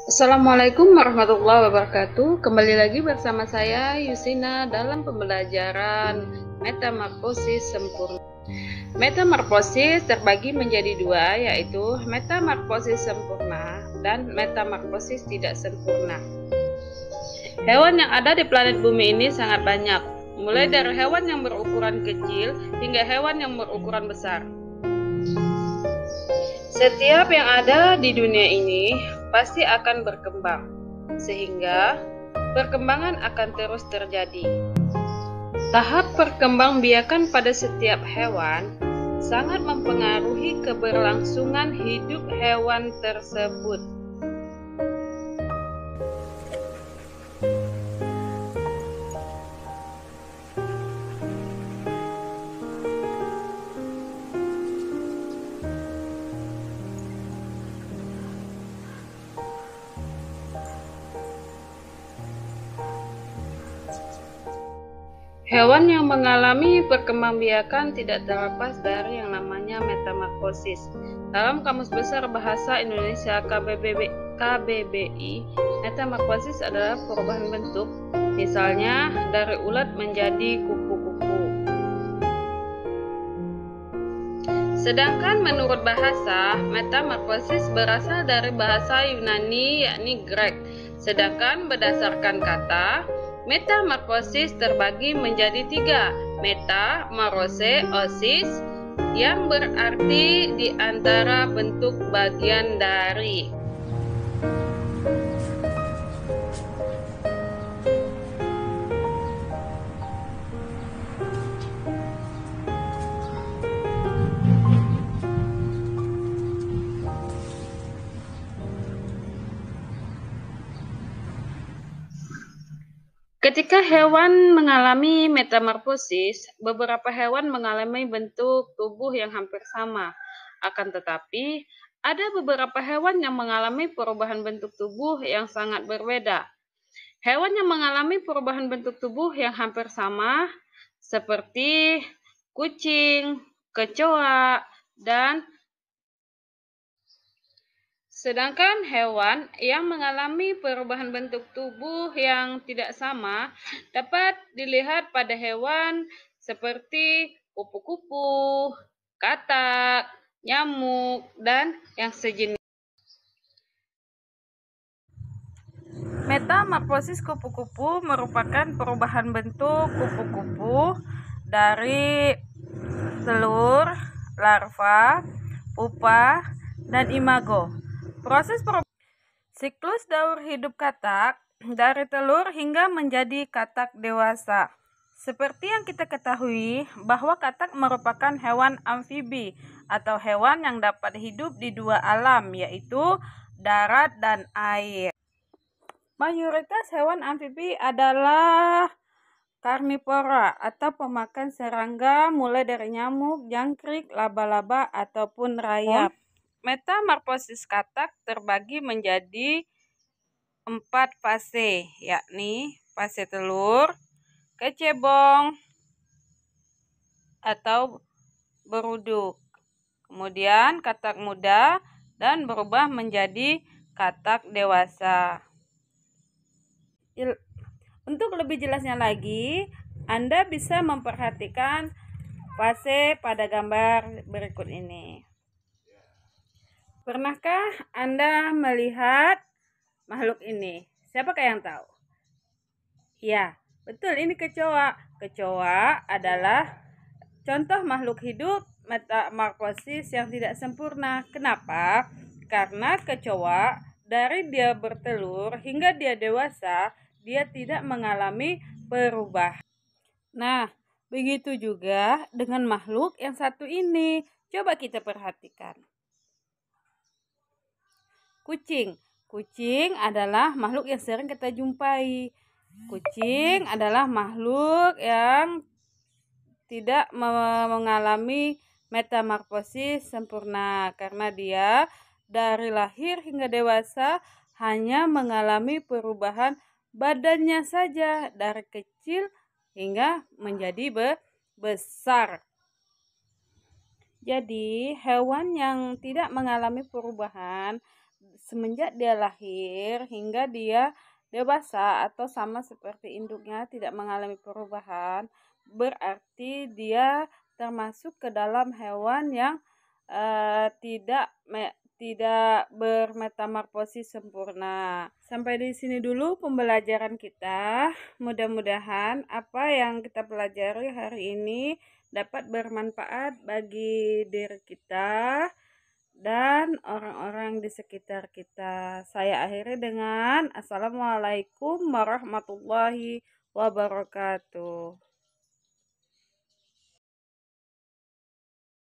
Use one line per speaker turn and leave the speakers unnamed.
Assalamualaikum warahmatullahi wabarakatuh. Kembali lagi bersama saya Yusina dalam pembelajaran metamorfosis sempurna. Metamorfosis terbagi menjadi dua, yaitu metamorfosis sempurna dan metamorfosis tidak sempurna. Hewan yang ada di planet bumi ini sangat banyak, mulai dari hewan yang berukuran kecil hingga hewan yang berukuran besar. Setiap yang ada di dunia ini pasti akan berkembang, sehingga perkembangan akan terus terjadi. Tahap perkembangbiakan pada setiap hewan sangat mempengaruhi keberlangsungan hidup hewan tersebut. Hewan yang mengalami perkembangbiakan tidak terlepas dari yang namanya metamorfosis. Dalam Kamus Besar Bahasa Indonesia KBBI, metamorfosis adalah perubahan bentuk, misalnya dari ulat menjadi kupu-kupu. Sedangkan menurut bahasa, metamorfosis berasal dari bahasa Yunani yakni Grek. Sedangkan berdasarkan kata, metamorfosis terbagi menjadi tiga, meta, morose, osis, yang berarti di antara bentuk bagian dari. Ketika hewan mengalami metamorfosis, beberapa hewan mengalami bentuk tubuh yang hampir sama. Akan tetapi, ada beberapa hewan yang mengalami perubahan bentuk tubuh yang sangat berbeda. Hewan yang mengalami perubahan bentuk tubuh yang hampir sama, seperti kucing, kecoa, dan sedangkan hewan yang mengalami perubahan bentuk tubuh yang tidak sama dapat dilihat pada hewan seperti kupu-kupu, katak, nyamuk, dan yang sejenis. Metamorfosis kupu-kupu merupakan perubahan bentuk kupu-kupu dari telur, larva, pupa, dan imago. Siklus daur hidup katak dari telur hingga menjadi katak dewasa. Seperti yang kita ketahui bahwa katak merupakan hewan amfibi atau hewan yang dapat hidup di dua alam, yaitu darat dan air. Mayoritas hewan amfibi adalah karnivora atau pemakan serangga, mulai dari nyamuk, jangkrik, laba-laba, ataupun rayap. Metamorfosis katak terbagi menjadi 4 fase, yakni fase telur, kecebong, atau beruduk. Kemudian katak muda dan berubah menjadi katak dewasa. Untuk lebih jelasnya lagi, Anda bisa memperhatikan fase pada gambar berikut ini. Pernahkah Anda melihat makhluk ini? Siapakah yang tahu? Ya, betul, ini kecoa. Kecoa adalah contoh makhluk hidup metamorfosis yang tidak sempurna. Kenapa? Karena kecoa dari dia bertelur hingga dia dewasa, dia tidak mengalami perubahan. Nah, begitu juga dengan makhluk yang satu ini. Coba kita perhatikan. Kucing. Kucing adalah makhluk yang sering kita jumpai. Kucing adalah makhluk yang tidak mengalami metamorfosis sempurna karena dia dari lahir hingga dewasa hanya mengalami perubahan badannya saja dari kecil hingga menjadi besar. Jadi hewan yang tidak mengalami perubahan semenjak dia lahir hingga dia dewasa atau sama seperti induknya tidak mengalami perubahan, berarti dia termasuk ke dalam hewan yang tidak bermetamorfosis sempurna. Sampai di sini dulu pembelajaran kita. Mudah-mudahan apa yang kita pelajari hari ini dapat bermanfaat bagi diri kita dan orang-orang di sekitar kita. Saya akhiri dengan Assalamualaikum warahmatullahi wabarakatuh.